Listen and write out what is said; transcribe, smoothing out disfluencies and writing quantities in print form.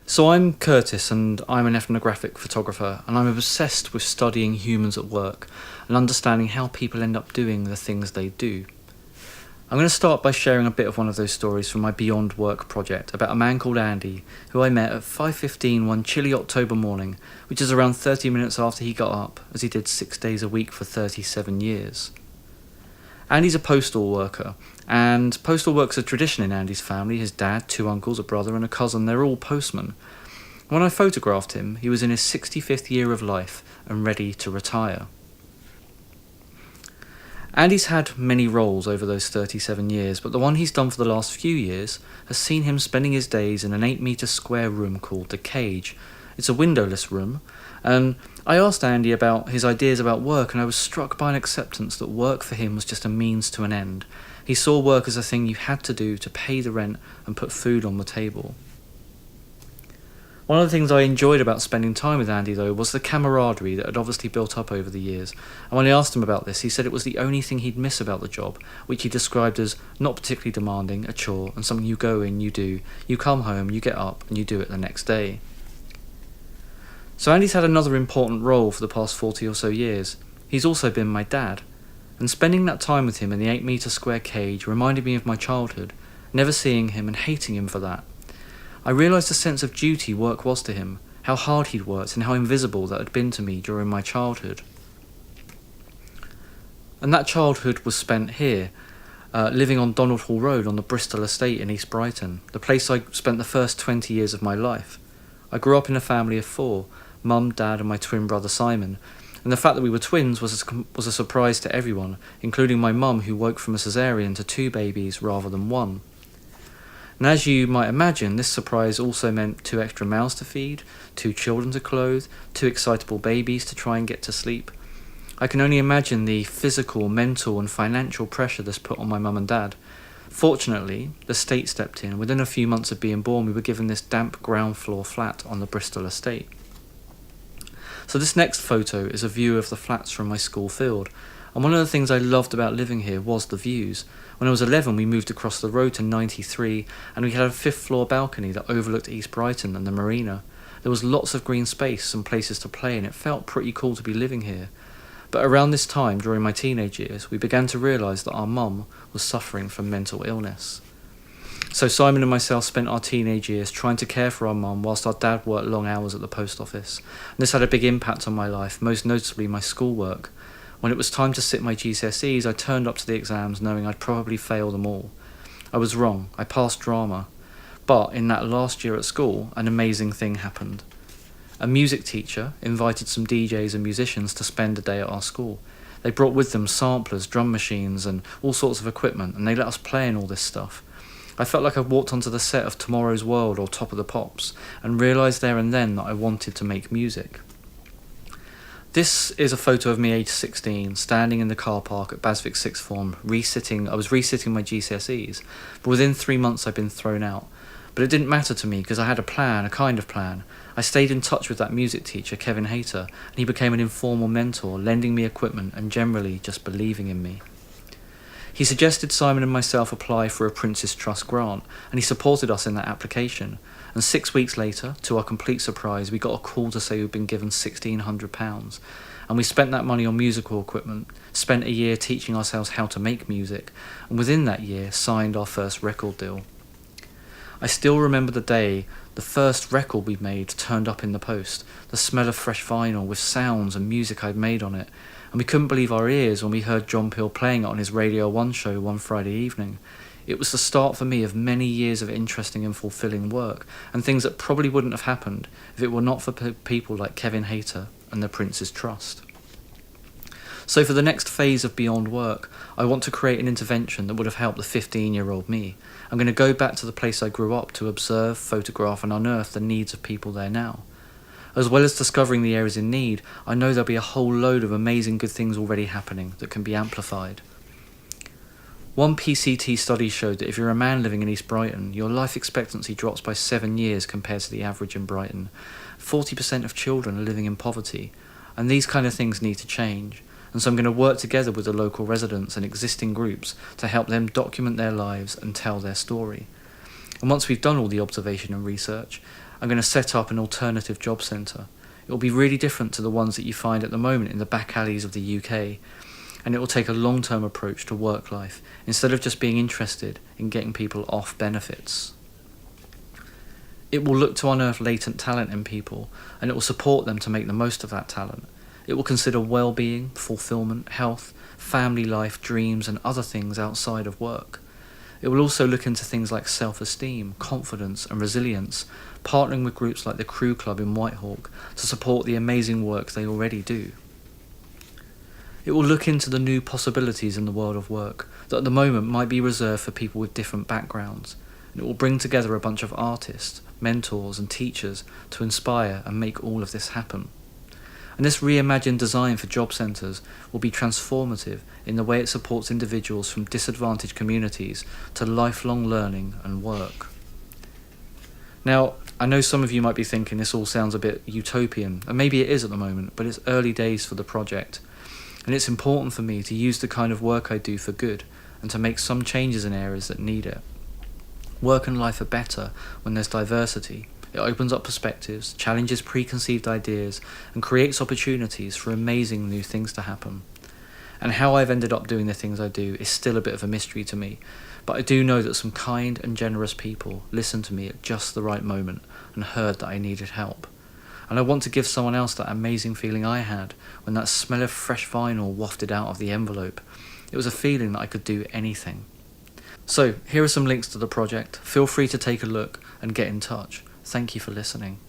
So I'm Curtis and I'm an ethnographic photographer, and I'm obsessed with studying humans at work and understanding how people end up doing the things they do. I'm going to start by sharing a bit of one of those stories from my Beyond Work project about a man called Andy who I met at 5:15 one chilly October morning, which is around 30 minutes after he got up, as he did 6 days a week for 37 years. Andy's a postal worker, and postal work's a tradition in Andy's family. His dad, 2 uncles, a brother and a cousin, they're all postmen. When I photographed him, he was in his 65th year of life and ready to retire. Andy's had many roles over those 37 years, but the one he's done for the last few years has seen him spending his days in an 8-metre square room called The Cage. It's a windowless room, and I asked Andy about his ideas about work, and I was struck by an acceptance that work for him was just a means to an end. He saw work as a thing you had to do to pay the rent and put food on the table. One of the things I enjoyed about spending time with Andy, though, was the camaraderie that had obviously built up over the years. And when I asked him about this, he said it was the only thing he'd miss about the job, which he described as not particularly demanding, a chore, and something you go in, you do, you come home, you get up, and you do it the next day. So Andy's had another important role for the past 40 or so years. He's also been my dad. And spending that time with him in the 8-metre square cage reminded me of my childhood, never seeing him and hating him for that. I realised the sense of duty work was to him, how hard he'd worked and how invisible that had been to me during my childhood. And that childhood was spent here, living on Donald Hall Road on the Bristol estate in East Brighton, the place I spent the first 20 years of my life. I grew up in a family of 4, mum, dad and my twin brother Simon, and the fact that we were twins was a surprise to everyone, including my mum, who woke from a cesarean to 2 babies rather than 1. And as you might imagine, this surprise also meant 2 extra mouths to feed, 2 children to clothe, 2 excitable babies to try and get to sleep. I can only imagine the physical, mental and financial pressure this put on my mum and dad. Fortunately, the state stepped in. Within a few months of being born, we were given this damp ground floor flat on the Bristol estate. So this next photo is a view of the flats from my school field. And one of the things I loved about living here was the views. When I was 11, we moved across the road to 93, and we had a 5th floor balcony that overlooked East Brighton and the marina. There was lots of green space and places to play, and it felt pretty cool to be living here. But around this time, during my teenage years, we began to realise that our mum was suffering from mental illness. So Simon and myself spent our teenage years trying to care for our mum whilst our dad worked long hours at the post office. And this had a big impact on my life, most notably my schoolwork. When it was time to sit my GCSEs, I turned up to the exams knowing I'd probably fail them all. I was wrong. I passed drama. But in that last year at school, an amazing thing happened. A music teacher invited some DJs and musicians to spend a day at our school. They brought with them samplers, drum machines and all sorts of equipment, and they let us play in all this stuff. I felt like I walked onto the set of Tomorrow's World or Top of the Pops and realised there and then that I wanted to make music. This is a photo of me aged 16, standing in the car park at Basvic Sixth Form, I was resitting my GCSEs, but within 3 months I'd been thrown out. But it didn't matter to me because I had a plan, a kind of plan. I stayed in touch with that music teacher, Kevin Hayter, and he became an informal mentor, lending me equipment and generally just believing in me. He suggested Simon and myself apply for a Prince's Trust grant, and he supported us in that application. And 6 weeks later, to our complete surprise, we got a call to say we'd been given £1,600. And we spent that money on musical equipment, spent a year teaching ourselves how to make music, and within that year signed our first record deal. I still remember the day the first record we made turned up in the post, the smell of fresh vinyl with sounds and music I'd made on it, and we couldn't believe our ears when we heard John Peel playing it on his Radio 1 show one Friday evening. It was the start for me of many years of interesting and fulfilling work, and things that probably wouldn't have happened if it were not for people like Kevin Hayter and the Prince's Trust. So for the next phase of Beyond Work, I want to create an intervention that would have helped the 15-year-old me. I'm going to go back to the place I grew up to observe, photograph and unearth the needs of people there now. As well as discovering the areas in need, I know there'll be a whole load of amazing good things already happening that can be amplified. One PCT study showed that if you're a man living in East Brighton, your life expectancy drops by 7 years compared to the average in Brighton. 40% of children are living in poverty, and these kind of things need to change. And so I'm going to work together with the local residents and existing groups to help them document their lives and tell their story. And once we've done all the observation and research, I'm going to set up an alternative job centre. It will be really different to the ones that you find at the moment in the back alleys of the UK, and it will take a long-term approach to work life instead of just being interested in getting people off benefits. It will look to unearth latent talent in people, and it will support them to make the most of that talent. It will consider well-being, fulfilment, health, family life, dreams, and other things outside of work. It will also look into things like self-esteem, confidence, and resilience, partnering with groups like the Crew Club in Whitehawk to support the amazing work they already do. It will look into the new possibilities in the world of work that at the moment might be reserved for people with different backgrounds, and it will bring together a bunch of artists, mentors, and teachers to inspire and make all of this happen. And this reimagined design for job centres will be transformative in the way it supports individuals from disadvantaged communities to lifelong learning and work. Now, I know some of you might be thinking this all sounds a bit utopian, and maybe it is at the moment, but it's early days for the project. And it's important for me to use the kind of work I do for good and to make some changes in areas that need it. Work and life are better when there's diversity. It opens up perspectives, challenges preconceived ideas, and creates opportunities for amazing new things to happen. And how I've ended up doing the things I do is still a bit of a mystery to me, but I do know that some kind and generous people listened to me at just the right moment and heard that I needed help. And I want to give someone else that amazing feeling I had when that smell of fresh vinyl wafted out of the envelope. It was a feeling that I could do anything. So, here are some links to the project. Feel free to take a look and get in touch. Thank you for listening.